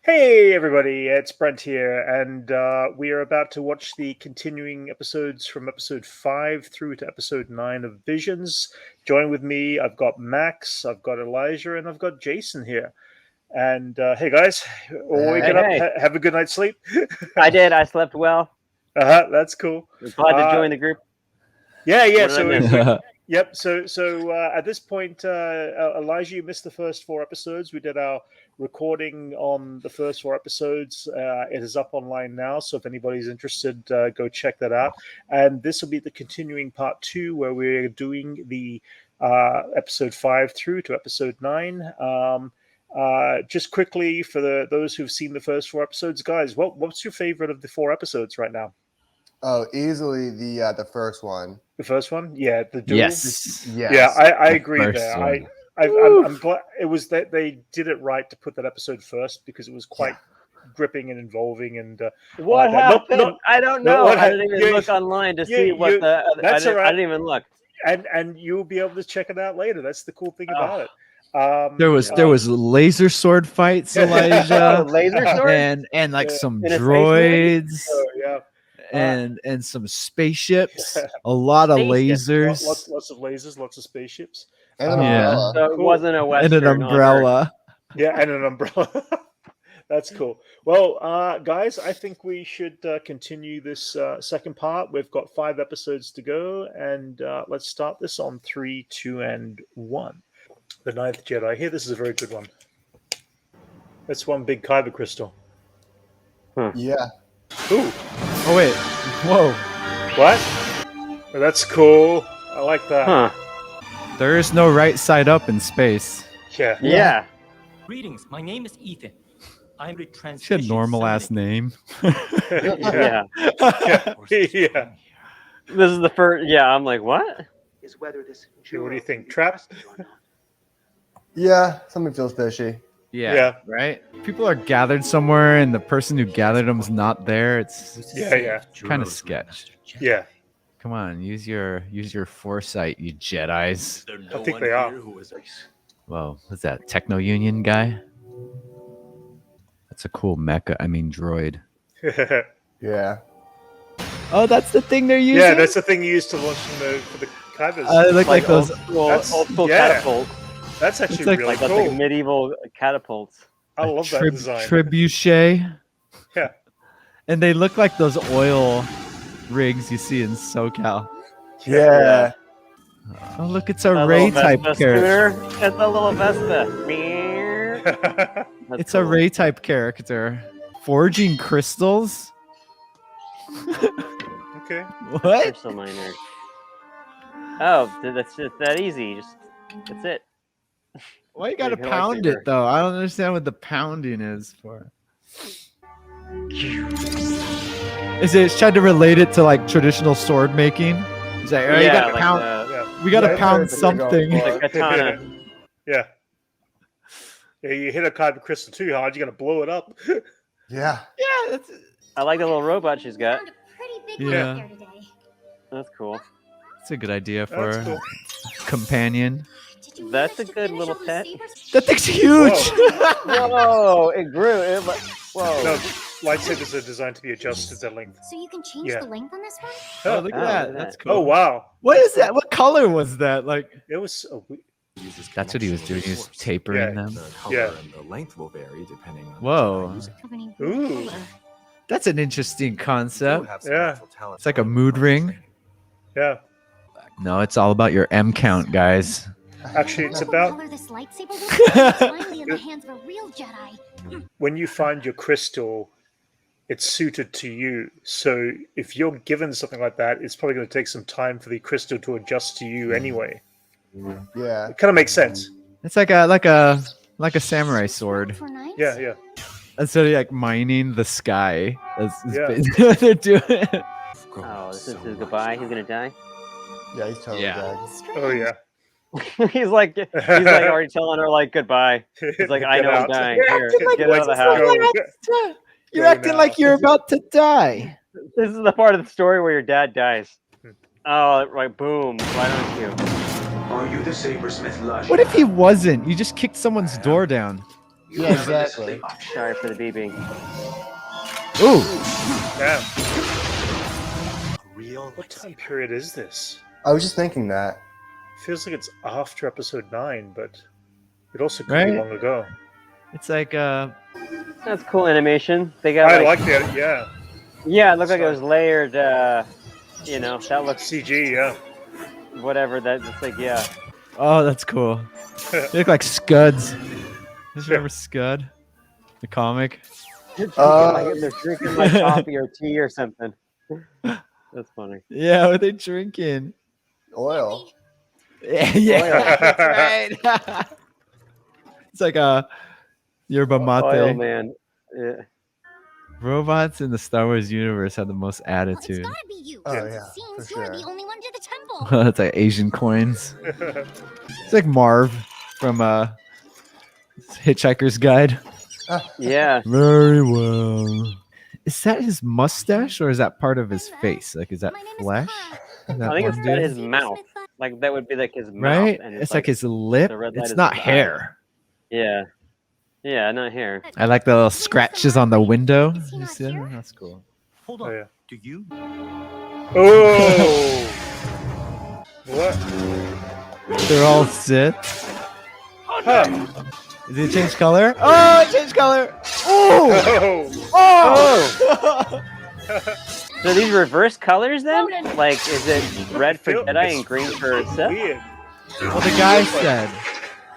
Hey everybody, it's Brent here, and we are about to watch the continuing episodes from episode 5 through to episode 9 of Visions. Join with me, I've got Max, I've got Elijah, and I've got Jason here. And hey guys, all waking up, have a good night's sleep? I did, I slept well. That's cool. I'm glad to join the group. Yeah, What so did I miss? Yep. So at this point, Elijah, you missed the first 4 episodes. We did our recording on the first 4 episodes. It is up online now, so if anybody's interested, go check that out. And this will be the continuing part 2, where we're doing the episode 5 through to episode 9. Just quickly for those who've seen the first 4 episodes, guys, what's your favorite of the 4 episodes right now? Oh, easily the first one. The first one, yeah, the duel. Yes. Yeah, I agree First there. one. I'm glad it was that they did it right to put that episode first, because it was quite gripping and involving. And what happened? I don't know. I didn't even look online to see what the. I didn't even look. And you'll be able to check it out later. That's the cool thing about it. There was laser sword fights, Elijah. Laser sword and like some droids. Yeah. And some spaceships, a lot of lasers, lots of lasers, lots of spaceships, and an umbrella. So it wasn't a Western, and an umbrella. Yeah, and an umbrella. That's cool. Well, guys, I think we should continue this second part. We've got 5 episodes to go, and let's start this on 3, 2, and 1. The Ninth Jedi. Here, this is a very good one. That's one big kyber crystal. Yeah. Ooh. Oh wait, whoa! What? Oh, that's cool. I like that. Huh. There is no right side up in space. Yeah. Greetings, my name is Ethan. I'm the She transmission. had normal ass name. Yeah. Yeah. Yeah. This is the first. Yeah, I'm like, what? What do you think? Trap? Yeah, something feels fishy. Yeah, right. People are gathered somewhere, and the person who gathered them is not there. It's kind of sketch. Yeah. Come on, use your foresight, you Jedis. I think they are. Whoa, what's that? Techno Union guy? That's a cool mecha. I mean, droid. Yeah. Oh, that's the thing they're using. Yeah, that's the thing you used to launch for the kyber. They look like those old school catapults. That's actually like- really That's cool. like medieval catapults. I love that design. trebuchet. Yeah. And they look like those oil rigs you see in SoCal. Yeah. Oh, look, it's a Ray type character. It's a little Vespa. Meow. It's a Ray type character. Forging crystals? Okay. What? Crystal miner. Oh, that's just that easy. That's it. Why you gotta Like a pound lightsaber. it though? I don't understand what the pounding is for. Is it trying to relate it to like traditional sword making? It's like, oh, you gotta like pound. Yeah. We gotta Yeah, pound that's what they go something. for. the katana. Yeah. Yeah, you hit a kyber crystal too hard, you're gonna blow it up. Yeah. Yeah, that's I like the little robot she's got. Found a pretty big Yeah. one there today. That's cool. a good idea for That's cool. a companion. Did you That's manage a to good finish little all the pet. sabers? That thing's huge. Whoa! It grew. Whoa! No, lightsabers are designed to be adjusted to length. So you can change Yeah. the length on this one? Oh, look Oh, at that. look at That's that. cool. Oh wow, What is that? What color was that? Like, it was. that's what he was doing. He was tapering Yeah. them. The color Yeah. and the length will vary depending on Whoa. the user. Covering Ooh. color. That's an interesting You concept. have some Yeah. natural talent It's like a for mood ring. Yeah, No, it's all about your M count, guys. actually, it's What about color this lightsaber will be is finally in the hands of a real Jedi. when you find your crystal, it's suited to you. So if you're given something like that, it's probably going to take some time for the crystal to adjust to you anyway. Yeah. It kind of makes sense. It's like a samurai sword. For knights? Yeah, yeah. Instead of like mining the sky. That's Yeah. basically what they're doing. Oh, this is his goodbye. He's gonna die. Yeah, he's totally Yeah. dead. Oh yeah. he's like already telling her like goodbye. He's like, I Get know I'm out. dying. You're Here, acting like get out of the house. Go. You're Go acting now. like you're about to die. This is the part of the story where your dad dies. Oh, right, boom. Why don't you? Are you the sabersmith Lush? What if he wasn't? You just kicked someone's door down. Yeah, exactly. Sorry for the beeping. Ooh. Damn. What time period is this? I was just thinking that. Feels like it's after episode 9, but it also could Right? be long ago. It's like That's cool animation. They got I like that. Yeah. Yeah, it looked like it was layered. You know, that looks CG. Yeah. whatever. That it's like yeah. oh, that's cool. They look like Scuds. Just remember Scud, the comic. They're drinking like coffee or tea or something. That's funny. Yeah, what are they drinking? Oil. Yeah, that's right. It's like a yerba mate. Oil man. Yeah. Robots in the Star Wars universe have the most Well, attitude. it's gotta be you. Oh, since yeah, it seems for you're sure. the only one to the temple. It's like Asian coins. It's like Marv from Hitchhiker's Guide. Yeah. Very well. Is that his mustache or is that part of his face? Like, is that My name is flesh? Clara. Is that I think one it's got dude? his mouth. Like that would be like his mouth. Right? And It's like his lip. the red light It's is not his eye. hair. Yeah. Yeah, not hair. I like the little scratches on the window. Is he You not see that? here? That's cool. Hold Oh, on. yeah. Do you? Oh. What? They're all Sith. Huh. Did it change color? Oh, it changed color. Oh! Oh. So these reverse colors then? Like, is it red for Feel- Jedi it's and green for Sith? Weird. Well, the guy said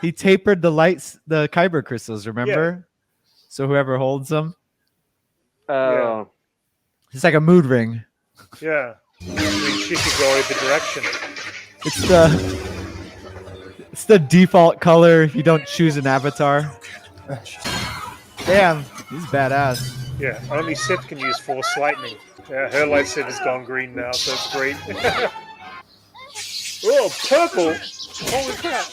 he tapered the kyber crystals, remember? So whoever holds them, Oh. it's like a mood ring. Yeah. I mean, she could go either direction. It's the default color if you don't choose an avatar. Damn, he's badass. Yeah. Only Sith can use Force Lightning. Yeah, her lightsaber's gone green now, so it's great. Oh, purple! Holy crap!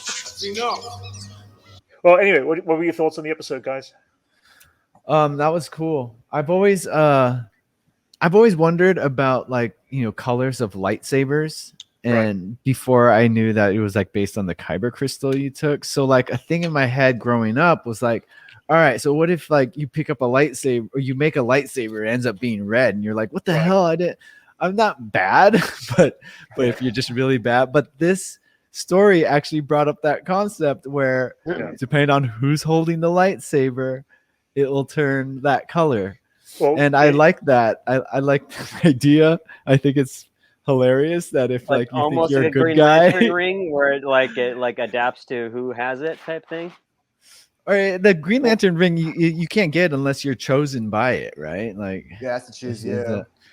Well, anyway, what were your thoughts on the episode, guys? That was cool. I've always wondered about colors of lightsabers, and before I knew that it was like based on the kyber crystal you took. So like a thing in my head growing up was like, all right, so what if like you pick up a lightsaber or you make a lightsaber, it ends up being red, and you're like, what the hell? I'm not bad, but if you're just really bad. But this story actually brought up that concept where depending on who's holding the lightsaber, it will turn that color. Well, and I like that. I like the idea. I think it's hilarious that if like you almost think you're like a good Green guy, Lantern ring where it adapts to who has it type thing. or the Green Lantern ring, you can't get unless you're chosen by it, right? Like Yeah, it has to choose it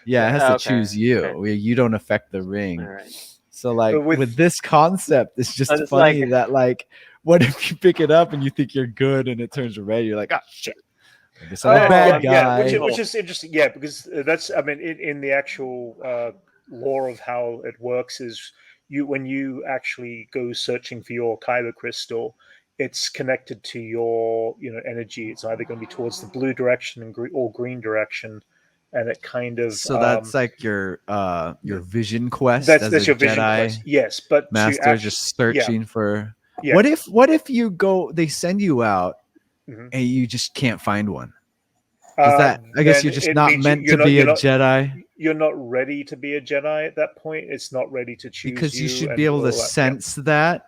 you. has Okay. to choose you. Okay. You don't affect the ring. All right. So like But with this concept, it's just it's funny like- that like, what if you pick it up and you think you're good and it turns red? You're like, oh shit, I guess I'm a bad guy. Yeah, which is interesting. Yeah, because that's, I mean, in the actual lore of how it works is when you actually go searching for your kyber crystal, it's connected to your energy. It's either going to be towards the blue direction or green direction, and it kind of that's like your vision quest. That's as your a vision Jedi quest. Yes, but master just searching for. Yeah. What if you go? They send you out, Mhm. and you just can't find one. I guess then you're just it not means meant you're to be a not- Jedi. You're not ready to be a Jedi at that point. It's not ready to choose Because you should and be able all to that. sense that.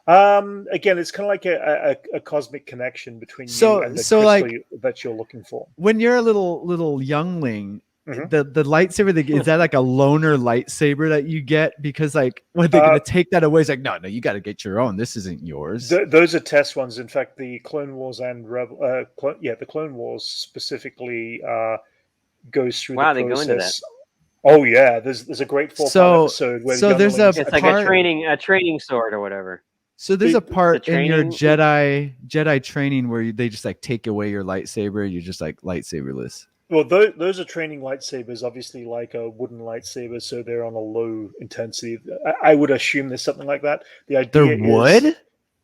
Again, it's kind of like a cosmic connection between So- you and the so, crystal like- that you're looking for. When you're a little youngling, Mhm. the lightsaber is that like a loner lightsaber that you get because like what they're gonna take that away? It's like no, you got to get your own. This isn't yours. Those are test ones. In fact, the Clone Wars and the Clone Wars specifically goes through Wow, the they go process. into that. Oh yeah, there's a great 4-part episode where so the there's younglings- It's like a training sword or whatever. So there's a part the in your training- Jedi training where they just like take away your lightsaber. You're just like lightsaberless. Well, those are training lightsabers, obviously like a wooden lightsaber, so they're on a low intensity. I would assume there's something like that. The idea They're is, wood.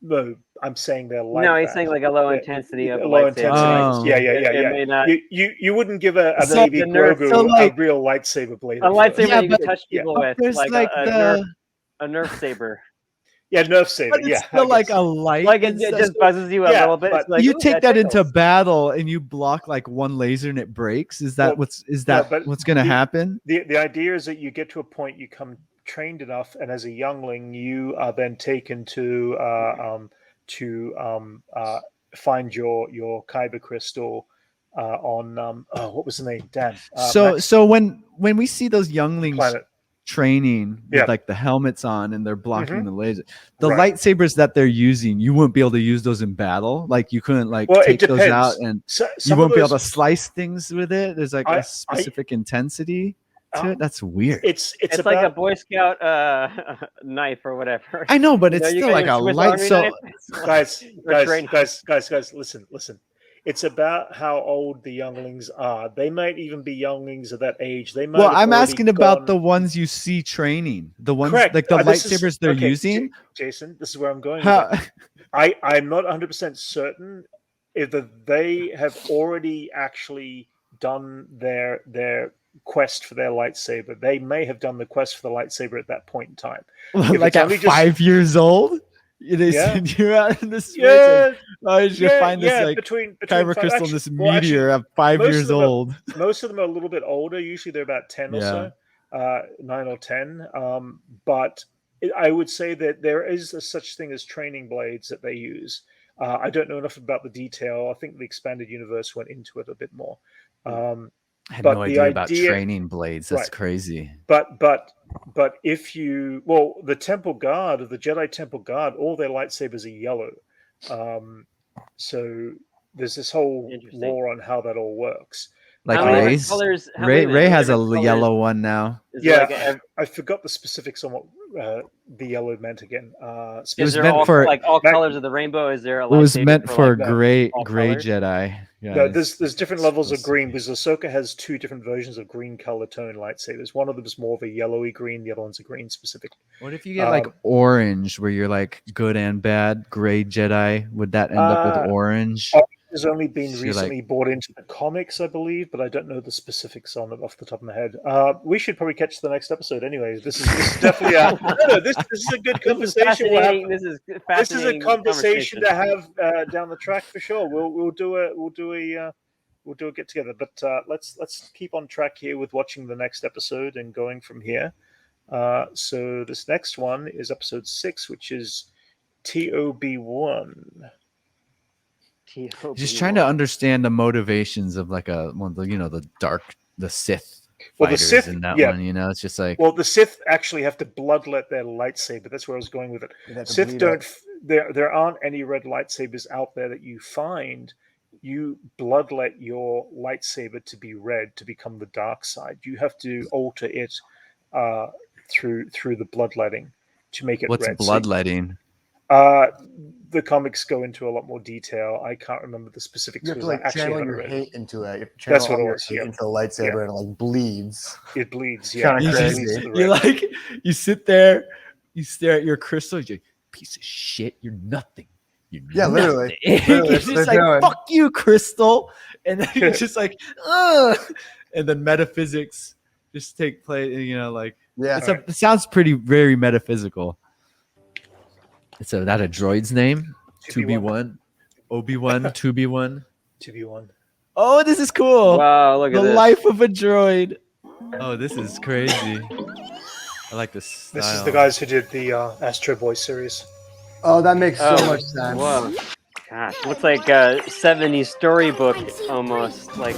No, I'm saying they're like No, he's that. saying like a low Yeah, intensity of a low lightsaber. intensity. Oh. Yeah. It may not- You wouldn't give a So baby the nerf- Grogu so, like- a real lightsaber blade. A lightsaber Yeah, you but- can touch people with, There's like, like a the Nerf saber. nerf saber. But it's Yeah, still like a light. Like it just buzzes you a little bit. It's like, you ooh, take that into tickles. battle and you block like one laser and it breaks. Is that what's going to happen? The idea is that you get to a point, you come trained enough, and as a youngling, you are then taken to find your kyber crystal on what was the name? Damn. So when we see those younglings Planet. training with like the helmets on and they're blocking the laser, the Right. lightsabers that they're using, you wouldn't be able to use those in battle. Like you couldn't like take those out, and you won't be able to slice things with it. There's like a specific intensity to it. That's weird. It's like a Boy Scout knife or whatever. I know, but it's still like a light. So guys, listen. It's about how old the younglings are. They might even be younglings of that age. They might. Well, I'm asking about the ones you see training. The ones like the lightsabers they're using. Jason, this is where I'm going. I'm not 100% certain if they have already actually done their quest for their lightsaber. They may have done the quest for the lightsaber at that point in time. Like at 5 years old? They send you out in this space. I should find this like between kyber crystal, this meteor at 5 years old. Most of them are a little bit older. Usually they're about 10 or so, 9 or 10. But I would say that there is a such thing as training blades that they use. I don't know enough about the detail. I think the expanded universe went into it a bit more. I had no idea about training blades. That's crazy. But if you the Temple Guard, the Jedi Temple Guard, all their lightsabers are yellow. So there's this whole lore on how that all works. Like Ray's? Ray has a yellow one now. I forgot the specifics on what the yellow meant again. Is there all colors of the rainbow? Is there a it was meant for gray colors? Jedi. No, there's different levels of green, because Ahsoka has 2 different versions of green color tone lightsabers. One of them is more of a yellowy green, the other one's a green specifically. What if you get like orange, where you're like good and bad, gray Jedi? Would that end up with orange? Has only been recently brought into the comics, I believe, but I don't know the specifics on it off the top of my head. We should probably catch the next episode. Anyways, this is definitely this is a good conversation. This is a conversation to have down the track for sure. We'll do a get together. But let's keep on track here with watching the next episode and going from here. So this next one is episode 6, which is TOB1. Just trying to understand the motivations of like the Sith fighters in that one. It's just like, the Sith actually have to bloodlet their lightsaber. That's where I was going with it. Sith don't. There aren't any red lightsabers out there that you find. You bloodlet your lightsaber to be red to become the dark side. You have to alter it through the bloodletting to make it red. What's bloodletting? The comics go into a lot more detail. I can't remember the specifics. You have to like channel your hate into it. You have to That's what it was. Into the lightsaber and it like bleeds. It bleeds. Yeah, you sit there, you stare at your crystal. You're piece of shit. You're nothing. Literally. You're just like fuck you, crystal, and then you're just like, ugh. And then metaphysics just take place. It sounds very metaphysical. So that a droid's name? 2B1? Obi-Wan, 2B1? 2B1. Oh, this is cool. Wow, look at this. The life of a droid. Oh, this is crazy. I like this style. This is the guys who did the Astro Boy series. Oh, that makes so much sense. Whoa. Gosh, looks like a 70s storybook almost. Like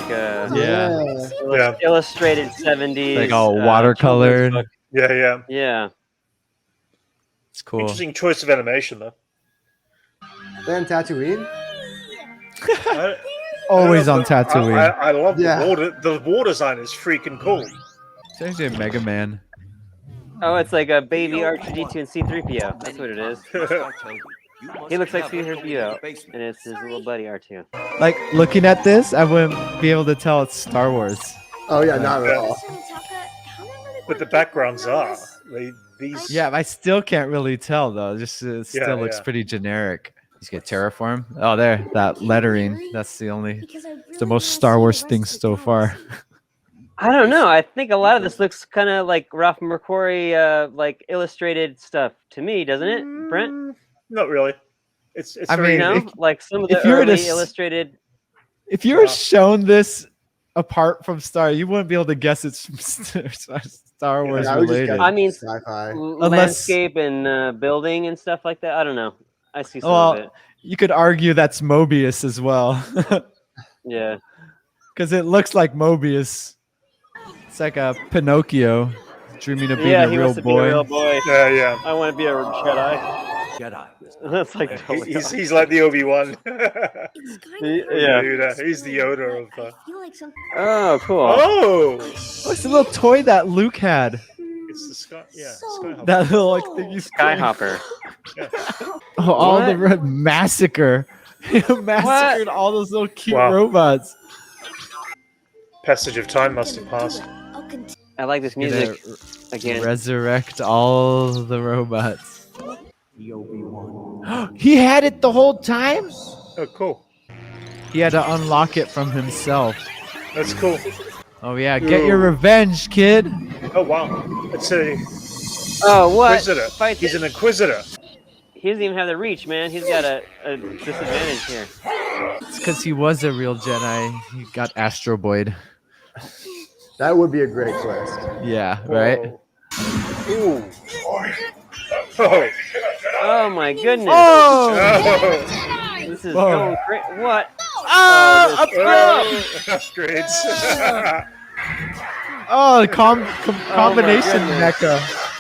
illustrated 70s. Like all watercolored. Yeah. It's cool. Interesting choice of animation, though. Then Tatooine? Always on Tatooine. I love the water. The water design is freaking cool. It's actually a Mega Man. Oh, it's like a baby R2-D2 and C-3PO. That's what it is. He looks like C-3PO, and it's his little buddy R2. Like, looking at this, I wouldn't be able to tell it's Star Wars. Oh, yeah, not at all. But the backgrounds are. Yeah, I still can't really tell, though. It still looks pretty generic. He's got terraform. Oh, there. That lettering. That's the most Star Wars thing so far. I don't know. I think a lot of this looks kind of like Ralph McQuarrie, like illustrated stuff to me, doesn't it, Brent? Not really. It's I very mean, unique. Like some of if the you were to early illustrated. If you were shown this apart from Star, you wouldn't be able to guess it's from Star Wars Yeah, I would just related. guess I mean, sci-fi. landscape and building and stuff like that. I don't know. I see some of it. Well, you could argue that's Mobius as well, Yeah. because it looks like Mobius. It's like a Pinocchio dreaming of being Yeah, a he real wants to be a real boy. boy. Yeah. I want to be a Jedi. Jedi. That's like totally He's like the Obi-Wan. It's kind of Yeah. Yoda. He's the Yoda of. I feel like some Oh, cool. Oh, Oh, it's a little toy that Luke had. it's the Sky. Yeah, So- Skyhopper. That little like thing you Skyhopper. Oh, all the What? massacre. Massacred all those little cute Wow. robots. Passage of time must have passed. I'll continue. I like this music again. Resurrect all the robots. The Obi-Wan. He had it the whole time? Oh, cool. He had to unlock it from himself. That's cool. Oh yeah, get your revenge, kid. Oh wow, it's a Oh, what? inquisitor. Fight He's an inquisitor. He doesn't even have the reach, man. He's got a disadvantage here. It's because he was a real Jedi. He got Astro Boyed. That would be a great quest. Yeah, right? Whoa. Ooh. Oh. Oh my goodness. Oh! Oh. This is Whoa. going great. What? Oh! Oh. Upgrades. Oh, the combination goodness. mecha.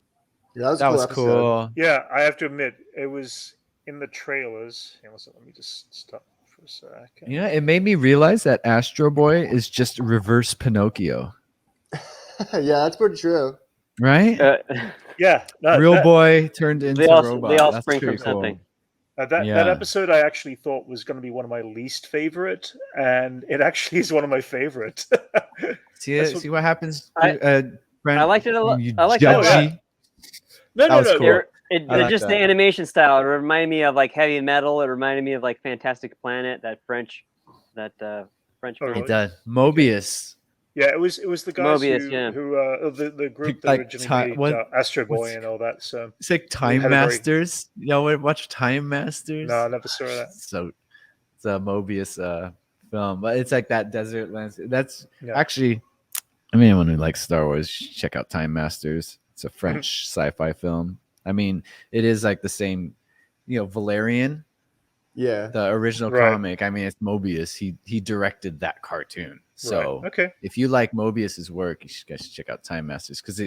Yeah, That was episode. cool. Yeah, I have to admit, it was in the trailers. Hang on a second, let me just stop for a second. Yeah, it made me realize that Astro Boy is just reverse Pinocchio, Yeah, that's pretty true. right? Yeah, no, Real that, boy turned into they all robot. they all That's spring from pretty cool. something. that Yeah. episode I actually thought was going to be one of my least favorite, and it actually is one of my favorite. See, That's what- see what happens, I- Brent? I liked it a lot. You I liked it a lot. judgy. No, That was cool. I like Just that. the animation style. It reminded me of like Heavy Metal. It reminded me of like Fantastic Planet, that French Oh, film. really? It does. Mobius. Yeah, it was the guys Mobius, who, yeah. who the group that Like originally made what- Astro Boy what's- and all that. So It's like Time had a very- Masters. You know, watch Time Masters. no, I never saw that. So it's a Mobius film, but it's like that desert landscape. That's Yeah. actually, I mean, anyone who likes Star Wars, check out Time Masters. It's a French sci-fi film. I mean, it is like the same, Valerian, Yeah. the original Right. comic. I mean, it's Mobius. He directed that cartoon. So Right. Okay, if you like Mobius's work, you guys should check out Time Masters because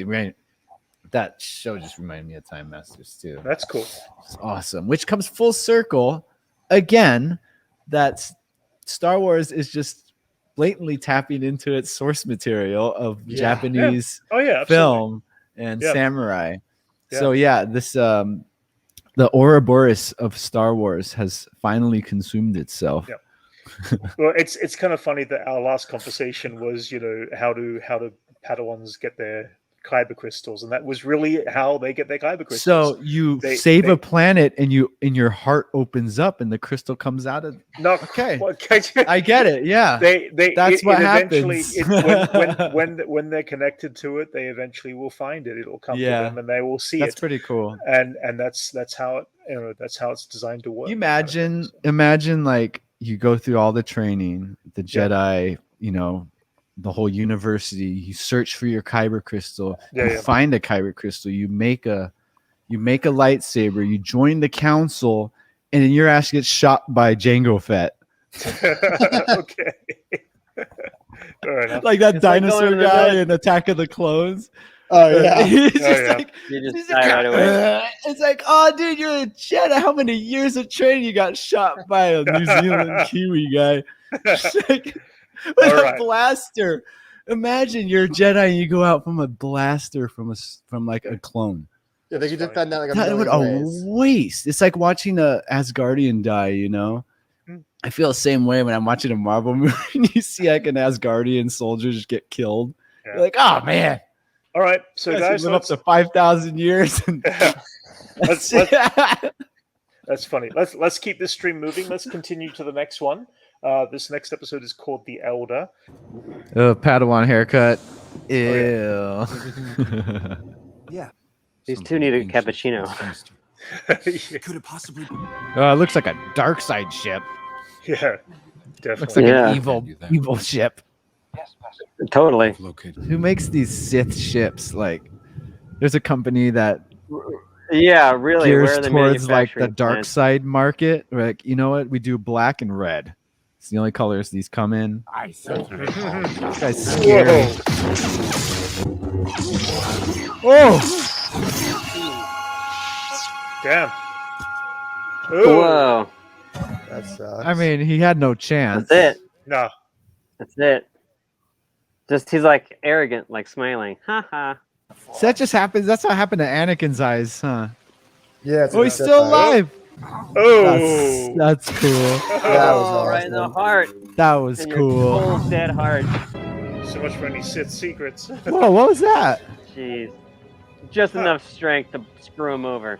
that show just reminded me of Time Masters too. that's cool. It's awesome, which comes full circle again. That Star Wars is just blatantly tapping into its source material of Yeah. Japanese Oh yeah, absolutely. film and Yeah. samurai. Yeah. So yeah, this the Ouroboros of Star Wars has finally consumed itself. Yeah. Well, it's kind of funny that our last conversation was, how do Padawans get their kyber crystals, and that was really how they get their kyber crystals. So you save a planet, and your heart opens up, and the crystal comes out of. no, Okay. well, I get it. Yeah. That's what eventually, happens. when they're connected to it, they eventually will find it. It'll come Yeah. to them, and they will see That's it. pretty cool. And that's how it, that's how it's designed to work. You imagine like you go through all the training, the Yeah. Jedi, the whole university, you search for your kyber crystal, Yeah, you yeah. find a kyber crystal, you make a lightsaber, you join the council, and then your ass gets shot by Jango Fett. Okay. Fair enough. Like that It's like dinosaur going to the guy vet. in Attack of the Clones. Oh yeah. He's Oh, just yeah. like, You just he's die right away. It's like, oh, dude, you're a Jedi. How many years of training you got shot by a New Zealand Kiwi guy? Like, with All a right. blaster. Imagine you're a Jedi and you go out from a blaster from like a clone. Yeah, they could Funny. defend that like a That would million a ways. waste. It's like watching a Asgardian die. Mm. I feel the same way when I'm watching a Marvel movie and you see like an Asgardian soldier just get killed. Yeah. You're like, oh man, All right, so guys guys, live up to 5,000 years. And let's that's funny. Let's keep this stream moving. Let's continue to the next one. This next episode is called The Elder. Padawan haircut. Ew. yeah. Yeah. These two need a cappuccino. Could it possibly be? It looks like a dark side ship. Yeah, Looks definitely. like Yeah. an evil ship. Totally. Who makes these Sith ships? Like, there's a company that Yeah, really. Where gears are the towards like the manufacturing dark plants? side market. We're like, you know what? We do black and red. It's the only colors these come in. I certainly call This guy's scary. Whoa! Oh, Damn. Ooh. Whoa. That sucks. I mean, he had no chance. That's it. No. That's it. Just he's like arrogant, like smiling. Ha ha. So that just happens. That's what happened to Anakin's eyes, huh? Yeah, it's Oh, he's still alive. Oh. That's cool. That was Oh, right in the awesome. heart. That was In your cool. cold, dead heart. So much for any Sith secrets. Whoa, what was that? Jeez. Just enough strength to screw him over.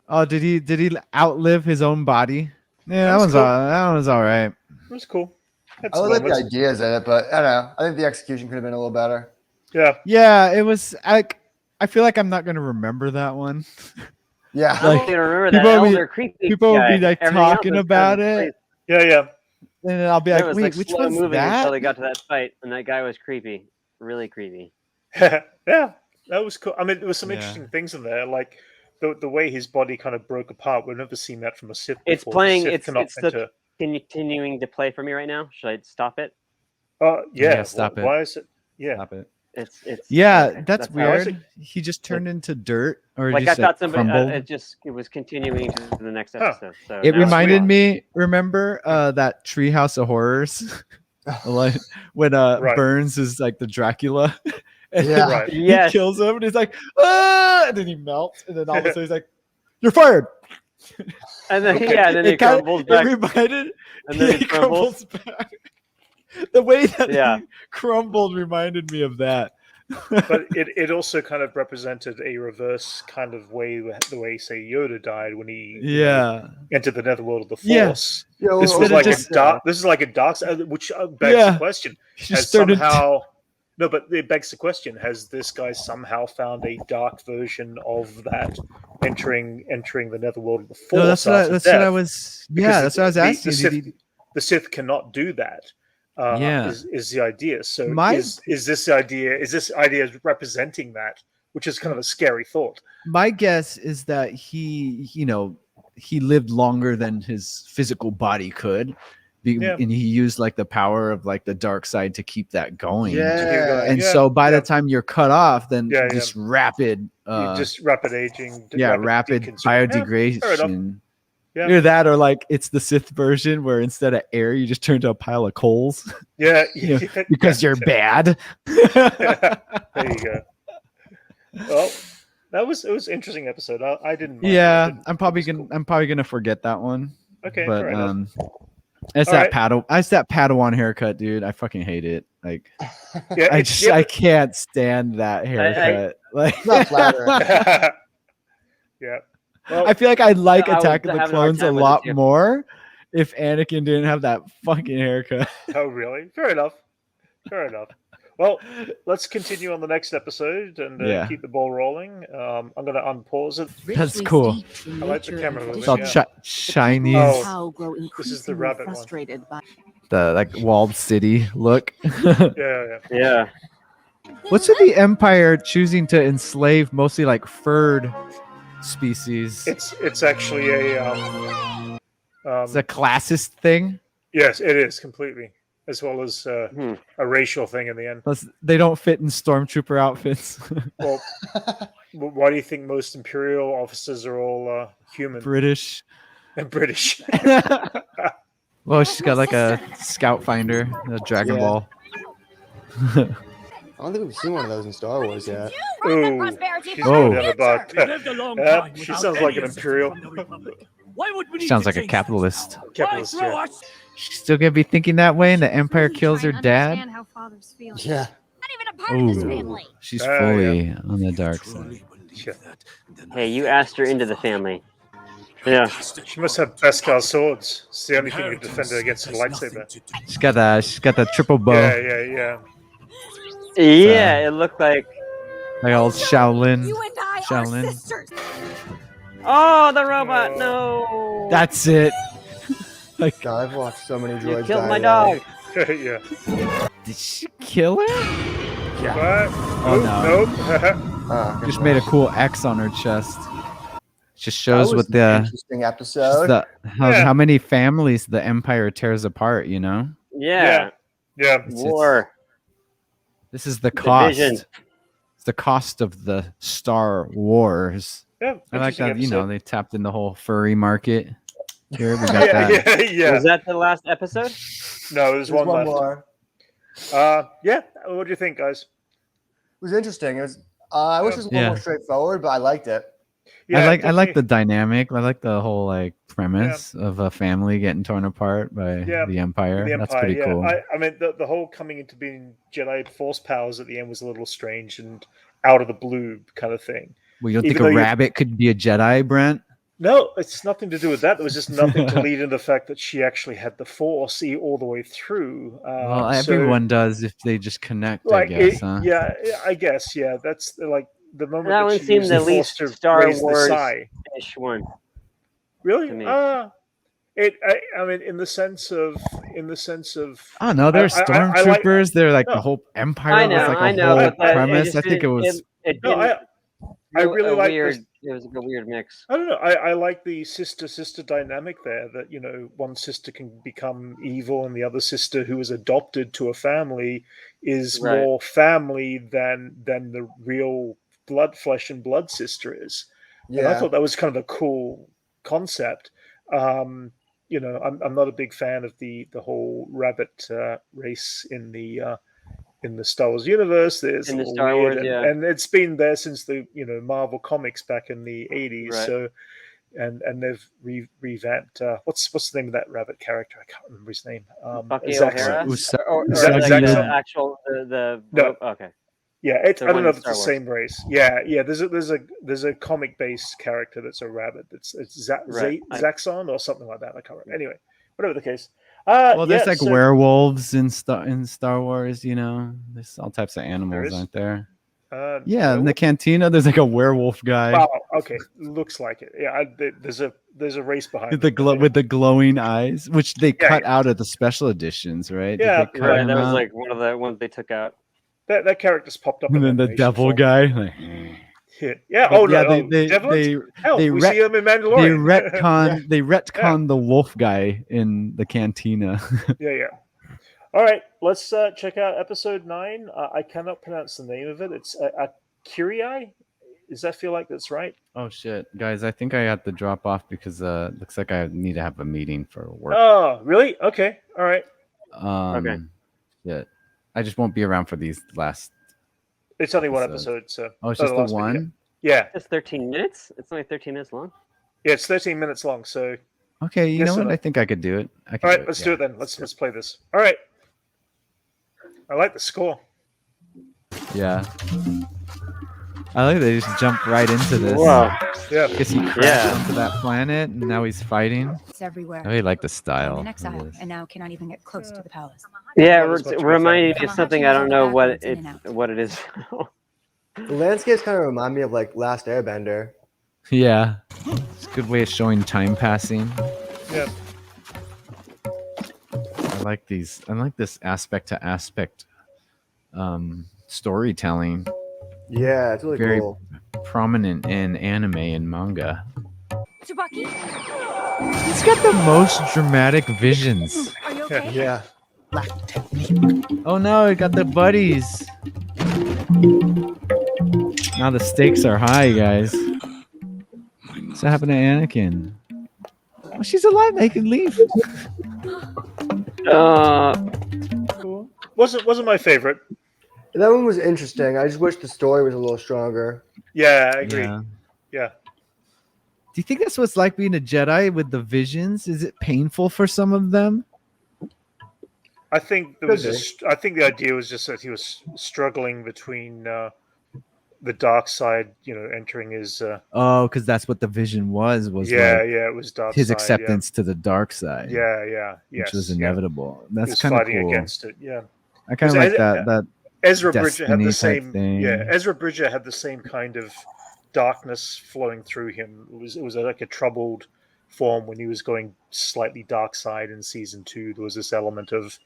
Oh, did he outlive his own body? Yeah, that was one's cool. that one's all right. It was cool. Had I some like the moments. ideas in it, but I don't know. I think the execution could have been a little better. Yeah. Yeah, it was. I feel like I'm not gonna remember that one. Yeah. I don't even remember that people will be- elder creepy People will guy. be like Everything else talking was about kind of it, Yeah, yeah. and then I'll be It like, was wait, like which slow one's moving until that? they got to that fight, and that guy was creepy, really creepy. Yeah, that was cool. I mean, there was some Yeah. interesting things in there, like the way his body kind of broke apart. We've never seen that from a Sith It's before. playing. The Sith It's cannot the continuing to play for me right now. Should I stop it? yeah. Yeah, stop it. Why is it? Yeah. Stop it. It's Yeah, okay, that's how- Why is weird. He just turned into dirt, or Like I just thought somebody crumbled. it was continuing to the next Huh. episode. So It now it's reminded gone. me. Remember that Treehouse of Horrors, like when Right. Burns is like the Dracula, and Yeah. Right. he Yes. kills him, and he's like, ah, and then he melts, and then all of a sudden he's like, "You're fired." And then Okay. yeah, and then he crumbles back. It reminded. And then he he crumbles. back. The way that Yeah. he crumbled reminded me of that. But it also kind of represented a reverse kind of way, the way say Yoda died when he Yeah. entered the netherworld of the Yeah. Force. Yo, This Instead was of like just- a dark. This is like a dark side, which begs Yeah. the question: He has just started. somehow no, but it begs the question: has this guy somehow found a dark version of that entering the netherworld of the Force? No, that's what after that's what I death? was. Because Yeah, that's what I was asking. The Sith cannot do that. Yeah. Is the idea. So My- is this idea? Is this idea representing that? Which is kind of a scary thought. My guess is that he lived longer than his physical body could, Yeah. and he used like the power of like the dark side to keep that going. Yeah. And Yeah, so by yeah. the time you're cut off, then Yeah, yeah. just rapid, Just rapid aging. rapid deconstruction. fair enough. biodegradation. Yeah. Either that or like it's the Sith version where instead of air, you just turn to a pile of coals Yeah, You know, because you're bad. There you go. Well, it was an interesting episode. I didn't. Mind. Yeah, I didn't- I'm probably it was gonna cool. I'm probably gonna forget that one. Okay, But fair enough. it's All that right. it's that Padawan haircut, dude. I fucking hate it. Like Yeah, I it's- just yeah, I can't stand that haircut. Like It's not flattering. but- yeah. Well, I feel like I'd like I was Attack of the having a hard Clones a time with it lot too. more if Anakin didn't have that fucking haircut. oh, really? Fair enough. Fair enough. Well, let's continue on the next episode and Yeah. keep the ball rolling. I'm going to unpause it. That's cool. I like the camera moving, It's all yeah. Chinese, Oh. Grow This is the increasingly rabbit one. frustrated by the like walled city look. Yeah. Yeah. What's with the Empire choosing to enslave mostly like furred species? It's actually a It's a classist thing. yes, it is completely, as well as Hmm. a racial thing in the end. Plus, they don't fit in stormtrooper outfits. Well, why do you think most Imperial officers are all human British. and British? Well, she's got like a scout finder, a Dragon Yeah. Ball. I don't think we've seen one of those in Star Wars yet. Ooh, prosperity she's for going Oh. down the butt. We lived a long Yeah, time she without sounds like any an assistance Imperial. from the Republic. Why would we need Sounds to like a change capitalist. that? Capitalist, Why throw yeah. us? She's still gonna be thinking that way, and the Empire kills her dad. How fathers feel. Yeah. Not even a part of this Ooh, family. she's Oh, yeah. fully on the dark side. Truly believe Yeah. that, then Hey, you asked her into the family. Yeah. She must have Beskar swords. It's the only thing you defend her against a lightsaber. She's got that triple bow, Yeah. Yeah, it looked like. like old Shaolin. You and I Shaolin. are sisters. Oh, the robot! No. That's it. Like, God, I've watched so many droids You killed die my today. dog. Yeah. did she kill her? What? Oh, no. Nope. Just made a cool X on her chest. Just That shows was what an the, interesting episode. how many families the Empire tears apart. You know, Yeah. Yeah. War. this is the cost. Division. It's the cost of the Star Wars. Yeah. I like interesting that. You know, episode. they tapped in the whole furry market. Here we got that. Yeah. Was that the last episode? No, there's There's one left. more. Yeah. What do you think, guys? It was interesting. It was. I wish it was a little more straightforward, but I liked it. Yeah, I like definitely. the dynamic. I like the whole like premise of a family getting torn apart by the Empire. The That's Empire, pretty cool. I mean, the whole coming into being Jedi Force powers at the end was a little strange and out of the blue kind of thing. Well, you don't even think though a you- rabbit could be a Jedi, Brent? No, it's nothing to do with that. There was just nothing to lead into the fact that she actually had the Force all the way through. Well, so, everyone does if they just connect, I like, guess. Huh? yeah, I guess, yeah. That's like the moment That one she seemed used the the least Force to Star raise Wars the Psi. ish one. Really? to me. I mean, in the sense of, Oh no, they're I like- stormtroopers. They're like No. the whole Empire I know, was like a I know, whole but that, premise. I think it was. It No, didn't I feel really a like weird. this. It was a weird mix. I don't know. I like the sister dynamic there. That one sister can become evil, and the other sister, who is adopted to a family, is Right. more family than the real flesh and blood sister is. And I Yeah. thought that was kind of a cool concept. I'm not a big fan of the whole rabbit race in the Star Wars universe. There's In the all Star weird, Wars, and, yeah. and it's been there since the Marvel comics back in the 80s. Right. So, and they've revamped. What's the name of that rabbit character? I can't remember his name. Bucky Zaxxon. O'Hara? Usa- Or Zaxxon. like Zaxxon. the actual the No. okay. Yeah, The I don't one know in if it's Star the Wars. same race. Yeah. There's a comic based character that's a rabbit. It's Right. Zaxxon or something like that. I can't remember. Anyway, whatever the case. Well, there's yeah, like so- werewolves in Star Wars. You know, there's all types of animals, is? aren't there? Yeah, Yeah, in the cantina, there's like a werewolf guy Wow. Okay, looks like it. Yeah, there's a race behind with the it. with the glowing eyes, which they Yeah, cut out of the special editions, right? Did Yeah, they cut Right, him that was out? like one of the ones they took out. That character's popped up. And in then the animation devil form. guy. Like, Yeah. But Oh yeah, no. they Devils? Hell, they we ret- see them in they Mandalorian. retcon the wolf guy in the cantina. Yeah. All right, let's check out episode 9. I cannot pronounce the name of it. It's Akakiri. Does that feel like that's right? Oh shit, guys! I think I have to drop off because looks like I need to have a meeting for work. Oh, really? Okay. All right. Okay. Shit. I just won't be around for these last. It's only one Episode. episode, so. Oh, it's Oh, just the the last bit, one. Yeah. It's 13 minutes. It's only 13 minutes long. Yeah, it's 13 minutes long. So, Okay, you Yes, know what? sir. I think I could do it. I could all right, do let's yeah. do it then. Let's play this. All right. I like the score. Yeah. I like they just jumped right into this. Wow. Yeah. Guess he crashed Yeah. onto that planet, and now he's fighting. It's everywhere. I really like the I'm style. in of exile, this. and now cannot even get close to the palace. Yeah, Not as much of a reminding fan. me of something. I don't know what it is. The landscapes kind of remind me of like Last Airbender. Yeah, it's a good way of showing time passing. Yeah. I like these. I like this aspect to aspect storytelling, Yeah, it's really Very- cool. prominent in anime and manga. Tsubaki, He's got the most dramatic visions. are you okay? Yeah. Oh no, we got the buddies. Now the stakes are high, guys. What's happened to Anakin? Oh, she's alive. They can leave. Cool. Wasn't my favorite. That one was interesting. I just wish the story was a little stronger. Yeah, I agree. Yeah. Yeah. Do you think that's what it's like being a Jedi with the visions? Is it painful for some of them? I think there Could was just. I think the idea was just that he was struggling between the dark side, entering his. Oh, because that's what the vision was yeah, like yeah, it was dark his side, acceptance to the dark side. Yeah, yeah, which yes, was yeah. inevitable. He That's was kind of fighting cool. against it. Yeah, I kind of like that Ezra Bridger had the Destiny type same. thing. Yeah, Ezra Bridger had the same kind of darkness flowing through him. It was like a troubled form when he was going slightly dark side in season 2. There was this element of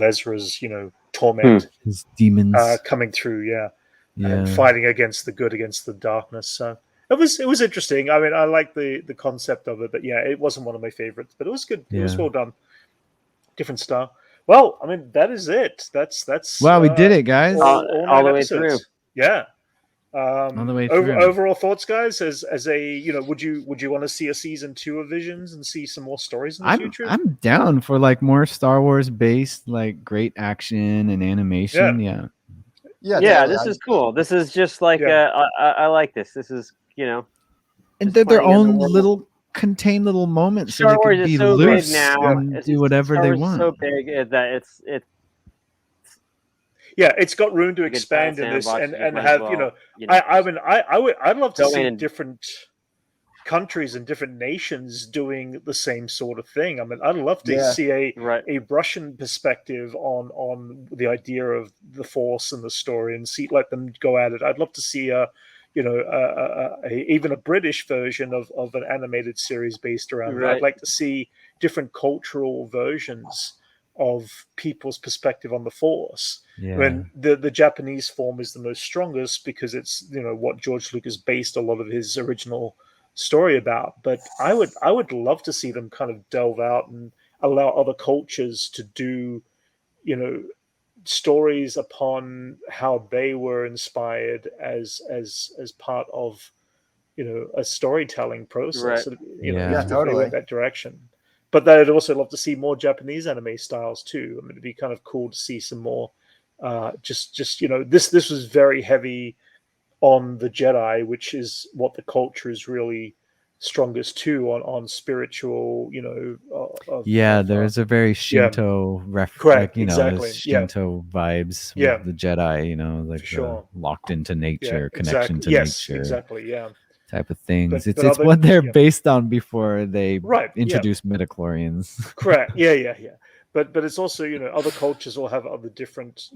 Ezra's, torment his demons coming through. Yeah, yeah, and fighting against the good, against the darkness. So it was interesting. I mean, I like the concept of it, but yeah, it wasn't one of my favorites. But it was good. It was well done. Different style. Well, I mean, that is it. That's wow, we did it, guys. All the way episodes. through. Yeah. All the way through. Overall thoughts, guys. As a would you want to see a season 2 of Visions and see some more stories in the future? I'm down for like more Star Wars based, like great action and animation. Yeah. This is cool. This is just like I like this. This is and they're their own little contained little moments. Star so Wars they can is be so loose big now. and do whatever Star they Wars want. Is so big that it's yeah, it's got room to expand in this and have I'd love to see different countries and different nations doing the same sort of thing. I mean, I'd love to see a Russian perspective on the idea of the Force and the story and let them go at it. I'd love to see even a British version of an animated series based around it. I'd like to see different cultural versions of people's perspective on the Force. When the Japanese form is the most strongest because it's what George Lucas based a lot of his original story about. But I would love to see them kind of delve out and allow other cultures to do stories upon how they were inspired as part of a storytelling process. Totally that direction. But I'd also love to see more Japanese anime styles too. I mean, it'd be kind of cool to see some more. This was very heavy on the Jedi, which is what the culture is really strongest too on spiritual. There's a very Shinto correct, exactly. Shinto vibes. With the Jedi, locked into nature, connection to nature. Exactly. Yeah. Type of things. It's what they're based on before they introduce midichlorians. Correct. Yeah. But it's also other cultures will have other different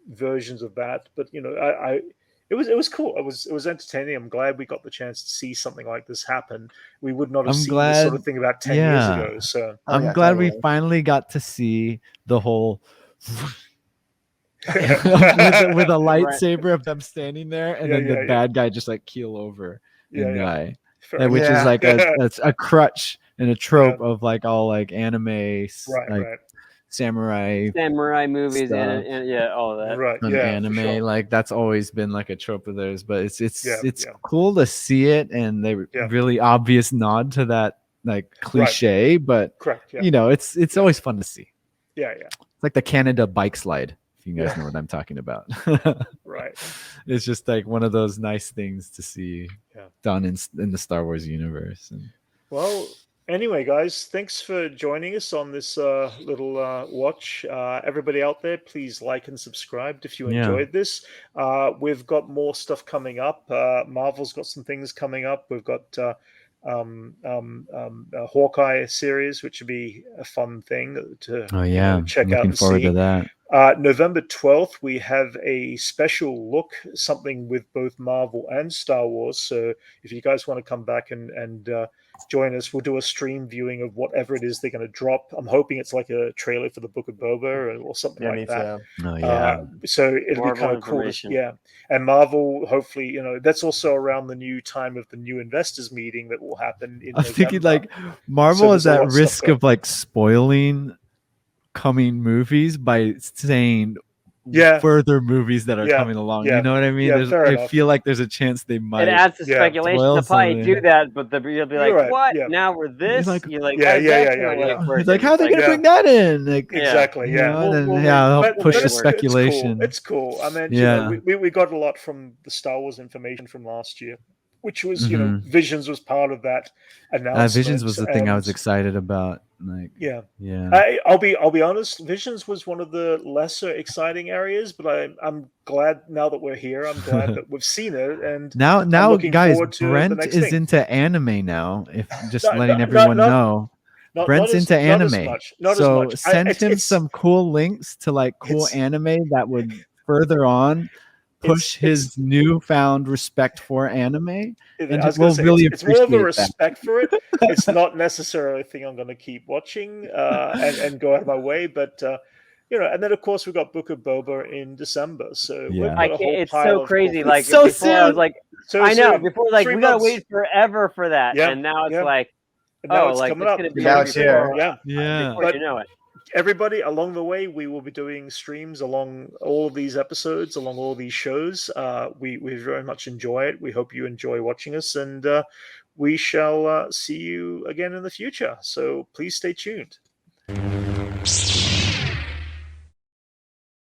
versions of that. But it was cool. It was entertaining. I'm glad we got the chance to see something like this happen. We would not have seen this sort of thing about 10 years ago. So I'm glad we finally got to see the whole. with a lightsaber of them standing there, and then the bad guy just like keel over and die, which is like a crutch and a trope of like all like anime, samurai movies and all of that. Anime, like that's always been like a trope of theirs. But it's cool to see it, and they really obvious nod to that like cliche, but it's always fun to see. It's like the Canada bike slide. You guys know what I'm talking about. Right. It's just like one of those nice things to see done in the Star Wars universe. Well, anyway, guys, thanks for joining us on this little watch. Everybody out there, please like and subscribe if you enjoyed this. We've got more stuff coming up. Marvel's got some things coming up. We've got a Hawkeye series, which would be a fun thing to check out and forward see. To that. November 12th, we have a special look, something with both Marvel and Star Wars. So if you guys want to come back and join us, we'll do a stream viewing of whatever it is they're going to drop. I'm hoping it's like a trailer for the Book of Boba or something like that. So it'll be kind of cool. And Marvel, hopefully, that's also around the new time of the new investors meeting that will happen in November. Thinking like Marvel is at risk of like spoiling coming movies by saying further movies that are coming along. You know what I mean? I feel like there's a chance they might. It adds to speculation. They'll probably do that, but you'll be like, "What? Now we're this?" You're like, It's like, how are they gonna bring that in? Like, exactly. They'll push the speculation. It's cool. I mean, we got a lot from the Star Wars information from last year, which was Visions was part of that announcement. Visions was the thing I was excited about. Like, Yeah. yeah. I'll be honest. Visions was one of the lesser exciting areas, but I'm glad now that we're here. I'm glad that we've seen it, and Now, I'm now, looking guys, forward to the Brent next is thing. into anime now. If just Not letting not everyone not know, not, Brent's not as into not as anime. much. Not as So much. send him It's some cool links to like cool it's anime that would further on push it's his newfound respect for anime, and I was going we'll to say really it's more of a appreciate that. respect for it. It's not necessarily a thing I'm going to keep watching and go out of my way, but and then of course we've got Book of Boba in December, so we've Yeah. got a whole It's pile so of crazy. cool Like so before, I was soon. like, so I know. soon, Before, like 3 we gotta months. wait forever for that, Yeah, and now it's yeah. like, And now oh, it's like coming it's up. gonna be Now here it's here. before, Yeah, Yeah. before but you know it. everybody along the way, we will be doing streams along all of these episodes, along all these shows. We very much enjoy it. We hope you enjoy watching us, and we shall see you again in the future. So please stay tuned.